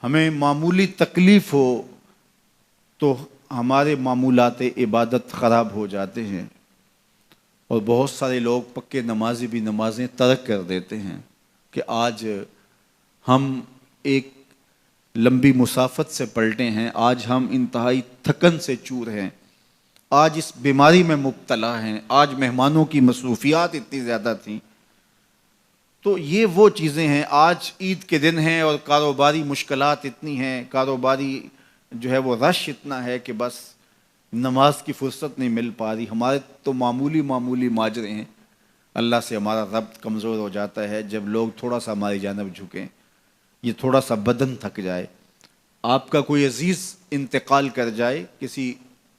ہمیں معمولی تکلیف ہو تو ہمارے معمولات عبادت خراب ہو جاتے ہیں، اور بہت سارے لوگ پکے نمازی بھی نمازیں ترک کر دیتے ہیں کہ آج ہم ایک لمبی مسافت سے پلٹے ہیں، آج ہم انتہائی تھکن سے چور ہیں، آج اس بیماری میں مبتلا ہیں، آج مہمانوں کی مصروفیات اتنی زیادہ تھیں۔ تو یہ وہ چیزیں ہیں، آج عید کے دن ہیں اور کاروباری مشکلات اتنی ہیں، کاروباری جو ہے وہ رش اتنا ہے کہ بس نماز کی فرصت نہیں مل پا رہی۔ ہمارے تو معمولی ماجرے ہیں، اللہ سے ہمارا ربط کمزور ہو جاتا ہے جب لوگ تھوڑا سا ہماری جانب جھکیں، یہ تھوڑا سا بدن تھک جائے، آپ کا کوئی عزیز انتقال کر جائے کسی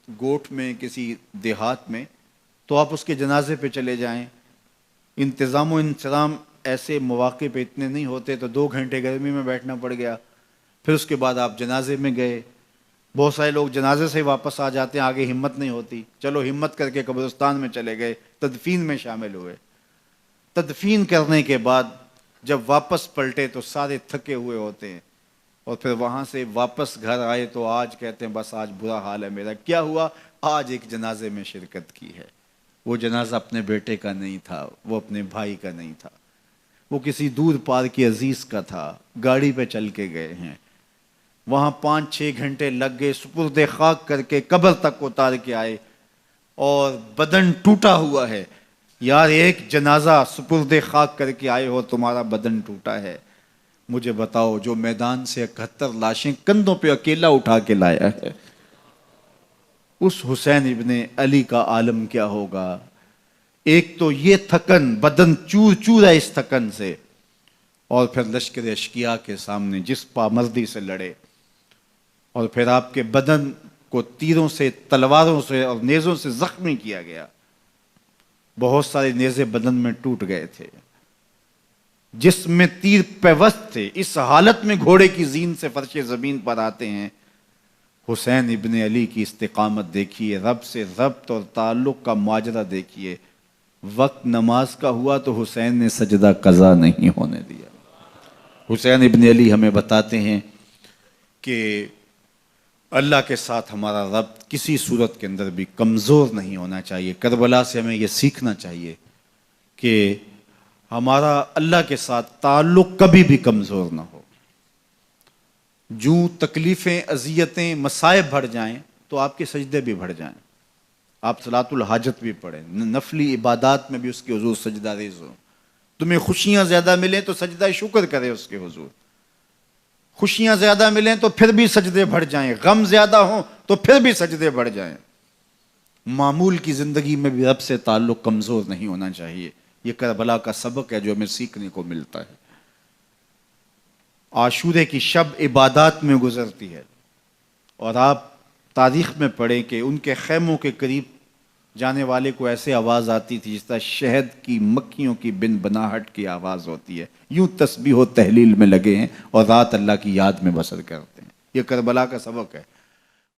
گوٹھ میں، کسی دیہات میں، تو آپ اس کے جنازے پہ چلے جائیں۔ انتظام و انصرام ایسے مواقع پہ اتنے نہیں ہوتے، تو 2 گھنٹے گرمی میں بیٹھنا پڑ گیا، پھر اس کے بعد آپ جنازے میں گئے۔ بہت سارے لوگ جنازے سے واپس آ جاتے ہیں، آگے ہمت نہیں ہوتی، چلو ہمت کر کے قبرستان میں چلے گئے، تدفین میں شامل ہوئے۔ تدفین کرنے کے بعد جب واپس پلٹے تو سارے تھکے ہوئے ہوتے ہیں، اور پھر وہاں سے واپس گھر آئے تو آج کہتے ہیں بس آج برا حال ہے میرا۔ کیا ہوا؟ آج ایک جنازے میں شرکت کی ہے۔ وہ جنازہ اپنے بیٹے کا نہیں تھا، وہ اپنے بھائی کا نہیں تھا، وہ کسی دور پار کے عزیز کا تھا، گاڑی پہ چل کے گئے ہیں، وہاں 5-6 گھنٹے لگ گئے، سپرد خاک کر کے قبر تک اتار کے آئے، اور بدن ٹوٹا ہوا ہے۔ یار ایک جنازہ سپرد خاک کر کے آئے ہو، تمہارا بدن ٹوٹا ہے، مجھے بتاؤ جو میدان سے 71 لاشیں کندھوں پہ اکیلا اٹھا کے لایا ہے، اس حسین ابن علی کا عالم کیا ہوگا؟ ایک تو یہ تھکن، بدن چور چور ہے اس تھکن سے، اور پھر لشکر اشقیاء کے سامنے جس پامردی سے لڑے، اور پھر آپ کے بدن کو تیروں سے، تلواروں سے اور نیزوں سے زخمی کیا گیا، بہت سارے نیزے بدن میں ٹوٹ گئے تھے، جس میں تیر پیوست تھے۔ اس حالت میں گھوڑے کی زین سے فرش زمین پر آتے ہیں۔ حسین ابن علی کی استقامت دیکھیے، رب سے ربط اور تعلق کا ماجرا دیکھیے۔ وقت نماز کا ہوا تو حسین نے سجدہ قضا نہیں ہونے دیا۔ حسین ابن علی ہمیں بتاتے ہیں کہ اللہ کے ساتھ ہمارا ربط کسی صورت کے اندر بھی کمزور نہیں ہونا چاہیے۔ کربلا سے ہمیں یہ سیکھنا چاہیے کہ ہمارا اللہ کے ساتھ تعلق کبھی بھی کمزور نہ ہو۔ جو تکلیفیں، اذیتیں، مصائب بڑھ جائیں تو آپ کے سجدے بھی بڑھ جائیں، آپ صلاۃ الحاجت بھی پڑھیں، نفلی عبادات میں بھی اس کے حضور سجدہ ریز ہو۔ تمہیں خوشیاں زیادہ ملیں تو سجدہ شکر کرے اس کے حضور، خوشیاں زیادہ ملیں تو پھر بھی سجدے بڑھ جائیں، غم زیادہ ہوں تو پھر بھی سجدے بڑھ جائیں۔ معمول کی زندگی میں بھی رب سے تعلق کمزور نہیں ہونا چاہیے۔ یہ کربلا کا سبق ہے جو ہمیں سیکھنے کو ملتا ہے۔ عاشورے کی شب عبادات میں گزرتی ہے، اور آپ تاریخ میں پڑھیں کہ ان کے خیموں کے قریب جانے والے کو ایسے آواز آتی تھی جس طرح شہد کی مکھیوں کی بن بناہٹ کی آواز ہوتی ہے، یوں تسبیح و تحلیل میں لگے ہیں اور رات اللہ کی یاد میں بسر کرتے ہیں۔ یہ کربلا کا سبق ہے۔